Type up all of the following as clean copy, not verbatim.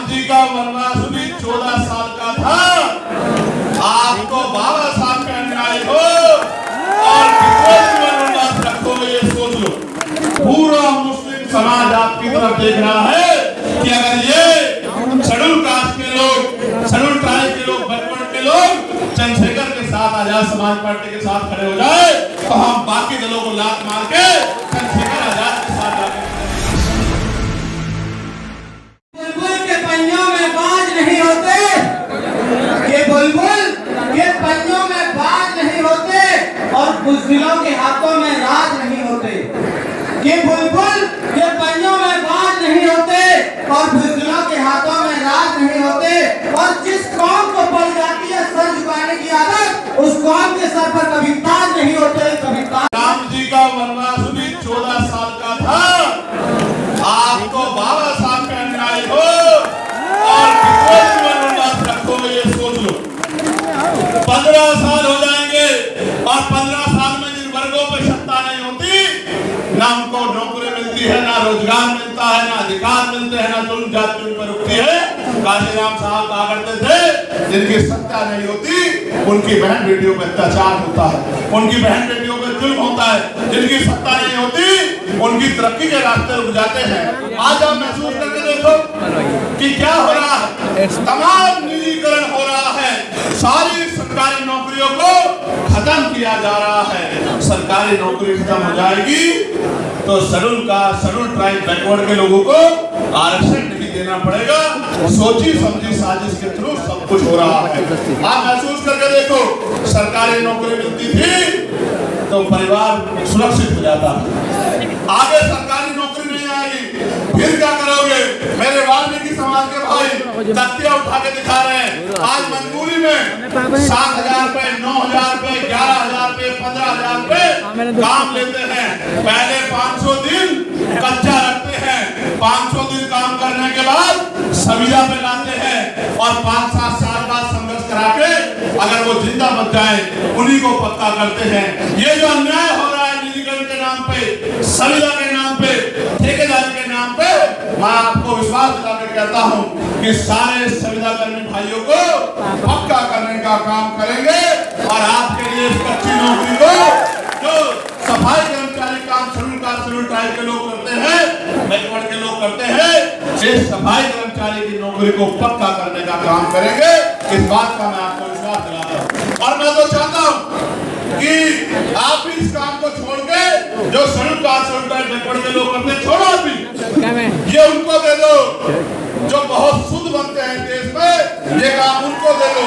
जी का वनवास भी 14 साल का था। आपको 12 साल का अन्याय हो और कितने दिन वनवास रखोगे ये सोच लो। पूरा मुस्लिम समाज आपकी तरफ देख रहा है कि अगर ये शेड्यूल कास्ट के लोग, शेड्यूल ट्राइब के लोग, बैकवर्ड के लोग चंद्रशेखर के साथ, आजाद समाज पार्टी के साथ खड़े हो जाए तो हम बाकी दलों को लात मार के चंद्रशेखर आजाद के साथ जाके बुलबुल के पंजों में बाज नहीं होते, ये बुलबुल के पंजों में बाज नहीं होते और बुज़दिलों के हाथों में राज नहीं होते। ये बुलबुल के पंजों में बाज नहीं होते और बुज़दिलों के हाथों में राज नहीं होते। और जिस कौम को पड़ जाती है सर झुकाने की आदत, उस कौम के सर पर कभी ताज नहीं होते, कभी ताज। राम जी का वनवास भी 14 साल का था। आपको 12 साल का अन्याय हो और कितने दिन वनवास रखोगे ये सोच लो। 15 साल हो जाएंगे और 15 साल में जिन वर्गों पर सत्ता नहीं होती, ना उनको नौकरी मिलती है, ना रोजगार मिलता है, ना अधिकार मिलते हैं, ना जुल्म जाति उन पर रुकती है। काशीराम साहब कहा करते थे जिनकी सत्ता नहीं होती उनकी बहन बेटियों पर अत्याचार होता है, उनकी बहन बेटियों पर जुल्म होता है। जिनकी सत्ता नहीं होती उनकी तरक्की के रास्ते रुक जाते हैं। आज आप महसूस करके देखो कि क्या हो रहा है। तमाम निजीकरण हो रहा है, सारी सरकारी नौकरियों को खत्म किया जा रहा है। सरकारी नौकरी खत्म हो जाएगी तो schedule caste, schedule tribe, backward के लोगों को आरक्षण नहीं देना पड़ेगा। सोची समझी साजिश के थ्रू सब कुछ हो रहा है। आप महसूस करके देखो, सरकारी नौकरी मिलती थी तो परिवार सुरक्षित हो जाता है। आगे सरकारी नौकरी नहीं आएगी, फिर क्या करोगे? मेरे वाल्मीकि समाज के भाई तख्तियां उठा के दिखा रहे हैं। आज मजबूरी में 7,000 रुपए, 9,000 रुपए, 11,000 रुपए, 15,000 रुपए काम लेते हैं। पहले 500 दिन कच्चा रखते हैं, 500 दिन काम करने के बाद संविदा पे लाते हैं और 5-7 साल बाद संघर्ष करा के अगर वो जिंदा बच जाए उन्हीं को पक्का करते हैं। ये जो अन्याय हो रहा है निजीकरण के नाम पे, संविदा के नाम पे, ठेकेदारी के नाम पे, मैं आपको विश्वास दिला के कहता हूँ कि सारे संविदा कर्मी भाइयों को पक्का करने का काम करेंगे और आपके लिए इस कच्ची नौकरी को जो सफाई कर्मचारी काम शेड्यूल कास्ट, शेड्यूल ट्राइब के लोग करते हैं, बैकवर्ड के लोग करते हैं, इस सफाई कर्मचारी की नौकरी को पक्का करने का काम करेंगे। इस बात का मैं आपको विश्वास दिलाता हूँ और मैं तो चाहता हूँ कि आप भी इस काम को छोड़ के जो schedule caste, schedule tribe, backward के लोग करते हैं, छोड़ो भी, ये उनको दे दो जो बहुत शुद्ध बनते हैं देश में, ये काम उनको दे दो।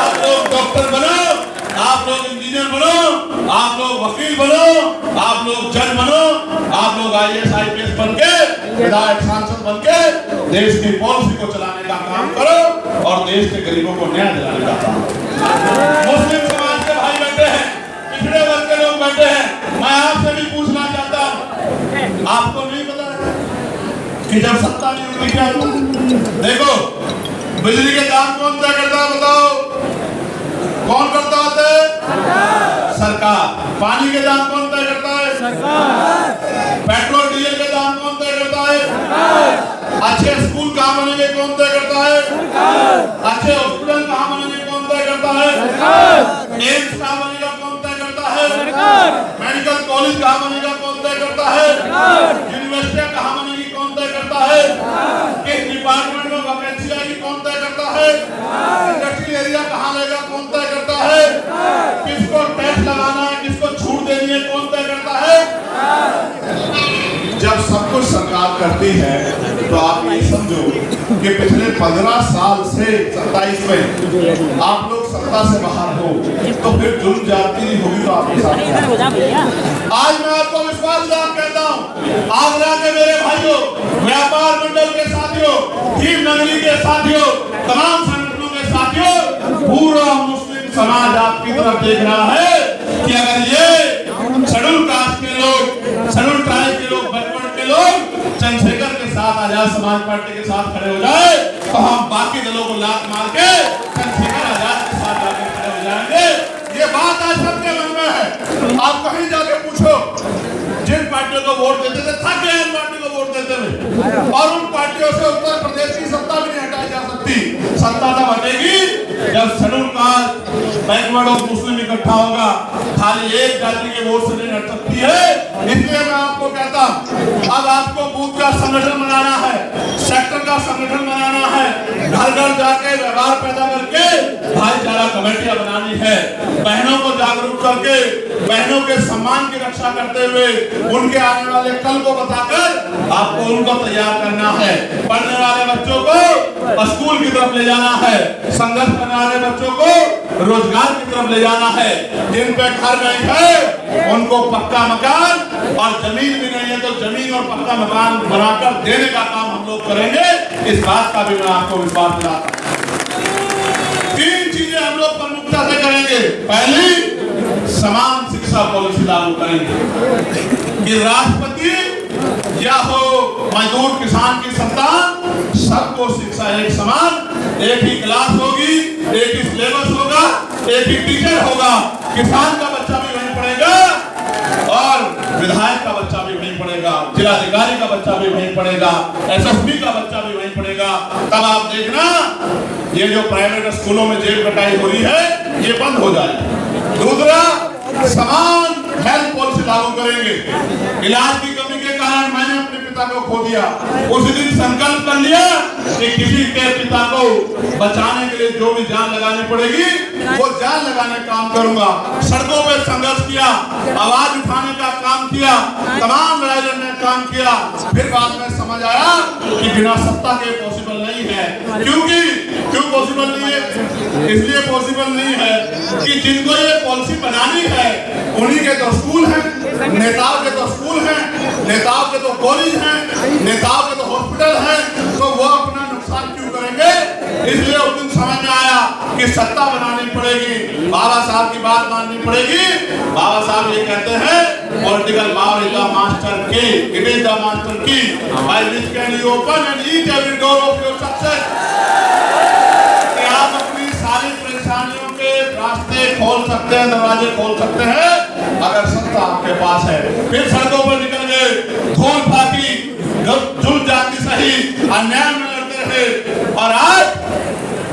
आप लोग डॉक्टर बनो, आप लोग इंजीनियर बनो, आप लोग वकील बनो, आप लोग जज बनो, आप लोग IAS IPS बन के, विधायक सांसद बन के देश की पॉलिसी को चलाने का काम करो और देश के गरीबों को न्याय दिलाने का काम करो। मुस्लिम समाज के भाई बैठे हैं, पिछड़े वर्ग के लोग बैठे हैं, मैं आपसे भी पूछना चाहता हूँ, आपको नहीं पता कि जब सत्ता नहीं होती क्या होता? देखो, बिजली के दाम कौन तय करता है बताओ? कौन करता है? सरकार। पानी के दाम कौन तय करता है? सरकार। पेट्रोल डीजल के दाम कौन तय करता है? सरकार। अच्छे स्कूल कहाँ बनेंगे कौन तय करता है? सरकार। अच्छे हॉस्पिटल कहाँ बनेंगे कौन तय करता है? सरकार। एम्स कहाँ बनेगा कौन तय करता है? सरकार। मेडिकल कॉलेज कहाँ बनेगा कौन तय करता है? सरकार। यूनिवर्सिटियाँ कहाँ बनेगी कौन तय करता है? किस डिपार्टमेंट में वैकेंसी आएगी कौन तय करता है? इंडस्ट्रियल एरिया कहाँ लेगा कौन तय करता है? किसको टैक्स लगाना है, किसको छूट देनी है कौन तय करता है? जब सब कुछ सरकार करती है तो आप ये समझो कि पिछले 15 साल से 27 में आप लोग सत्ता से बाहर हो तो फिर जुल्म जाती नहीं होगी तो आपके साथ। आज मैं आपको विश्वास दिला कहता हूँ, आगरा के मेरे भाइयों, व्यापार मंडल के साथियों, भीम नगरी के साथियों, तमाम संगठनों के साथियों, पूरा मुस्लिम समाज आपकी तरफ देख रहा है कि अगर ये शेड्यूल कास्ट के लोग, शेड्यूल ट्राइब के लोग, बैकवर्ड के लोग चंद्रशेखर के साथ, आजाद समाज पार्टी के साथ खड़े हो जाए तो हम बाकी दलों को लात मार के चंद्रशेखर आजाद के साथ जाके खड़े हो जाएंगे। ये बात आज सबके मन में है। आप कहीं जाके पूछो, जिन पार्टियों को वोट देते थे थक गए, इन पार्टी को वोट देते हुए और उन पार्टियों से बैकवर्ड और मुस्लिम इकट्ठा होगा, खाली एक जाति के वोट से नहीं लड़ सकती है। इसलिए मैं आपको कहता हूं, अब आपको बूथ का संगठन बनाना है, सेक्टर का संगठन बनाना है, घर घर जाके व्यवहार पैदा करके भाईचारा कमेटियां बनानी है, बहनों को जागरूक करके बहनों के सम्मान की रक्षा करते हुए उनके आने वाले कल को बताकर आपको उनको तैयार करना है। पढ़ने वाले बच्चों को स्कूल की तरफ ले जाना है, संघर्ष करने वाले बच्चों को रोजगार की तरफ ले जाना है। जिन पे घर नहीं है उनको पक्का मकान, और जमीन भी नहीं है तो जमीन और पक्का मकान बनाकर देने का काम हम लोग करेंगे। इस बात का भी मैं आपको विश्वास दिलाता हूं। 3 चीजें हम लोग प्रमुखता से करेंगे। पहली, समान शिक्षा पॉलिसी लागू करेंगे कि राष्ट्रपति या हो मजदूर किसान की संतान, सबको शिक्षा एक समान, एक ही क्लास होगी, एक ही सिलेबस होगा, एक ही टीचर होगा। किसान का बच्चा भी वहीं पढ़ेगा और विधायक का बच्चा भी वहीं पढ़ेगा, जिलाधिकारी का बच्चा भी वहीं पढ़ेगा, एसएसपी का बच्चा भी वहीं पढ़ेगा। तब आप देखना ये जो प्राइवेट स्कूलों में जेब कटाई हो रही है ये बंद हो जाएगी। दूसरा, समान हेल्थ पॉलिसी लागू करेंगे। इलाज की कमी के कारण मैंने अपने पिता को खो दिया, उस दिन संकल्प कर लिया कि किसी के पिता को बचाने के लिए जो भी जान लगानी पड़ेगी वो जान लगाने का काम करूंगा। सड़कों पे संघर्ष किया, आवाज उठाने का काम किया, तमाम लड़ाई लड़ने का काम किया। फिर बाद में समझ आया कि बिना सत्ता के पॉसिबल नहीं है। क्यों पॉसिबल नहीं है? इसलिए पॉसिबल नहीं है कि जिनको ये पॉलिसी बनानी है उन्हीं के तो स्कूल हैं, नेताओं के तो स्कूल हैं, नेताओं के तो कॉलेज हैं, नेताओं के तो हॉस्पिटल हैं, तो वो अपना नुकसान क्यों करेंगे? इसलिए उस दिन समझ में आया कि सत्ता बनानी पड़ेगी, बाबा साहब की बात माननी पड़ेगी। बाबा साहब ये कहते हैं, political power is the master की, इट इज द मास्टर की, by which can you open and each every door of your success. कि आप अपनी सारी परेशानियों के रास्ते खोल सकते हैं, दरवाजे खोल सकते हैं अगर सत्ता आपके पास है। फिर सड़कों पर निकल गए, धूल फाकी, जुल्म जाति सही, अन्याय में लड़ते रहे। और आज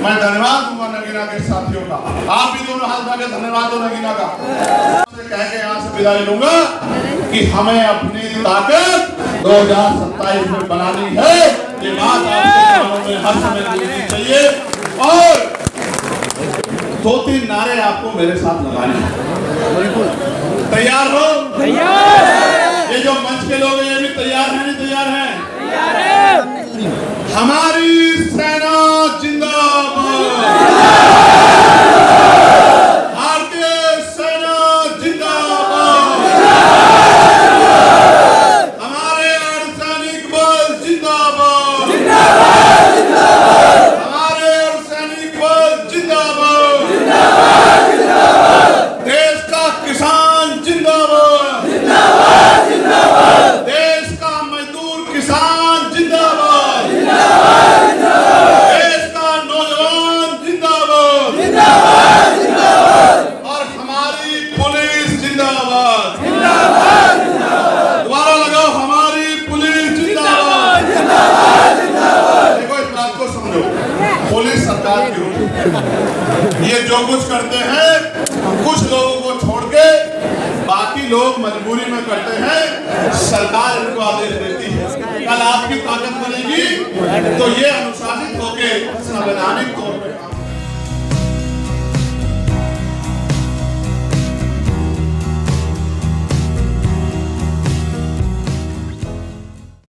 मैं धन्यवाद दूंगा नगीना के साथियों का, आप भी दोनों हाथ उठाकर धन्यवाद दो नगीना का। कह के यहाँ से विदाई लूंगा कि हमें अपनी ताकत 2027 में बनानी है। ये बात आपके कानों में हर समय बोलनी चाहिए। और 2-3 नारे आपको मेरे साथ लगाने हैं। तैयार हो? तैयार। ये जो मंच के लोग हैं ये भी तैयार हैं? नहीं तैयार हैं? तैयार है। हमारी सेना जिंदाबाद, भारतीय सेना जिंदाबाद, हमारे अर्धसैनिक बल जिंदाबाद, हमारे अर्धसैनिक बल जिंदाबाद, देश का किसान जिंदाबाद, देश का मजदूर किसान जिंदाबाद, देश का नौजवान जिंदाबाद, और हमारी पुलिस जिंदाबाद। दोबारा लगाओ, हमारी पुलिस जिंदाबाद। देखो इस बात को समझो, पुलिस सरकार की होती, ये जो कुछ करते हैं कुछ लोगों को छोड़ के बाकी लोग मजबूरी में करते हैं, सरकार इनको आदेश देती है। कल आपकी ताकत बनेगी तो ये अनुशासित होकर संवैधानिक तौर पर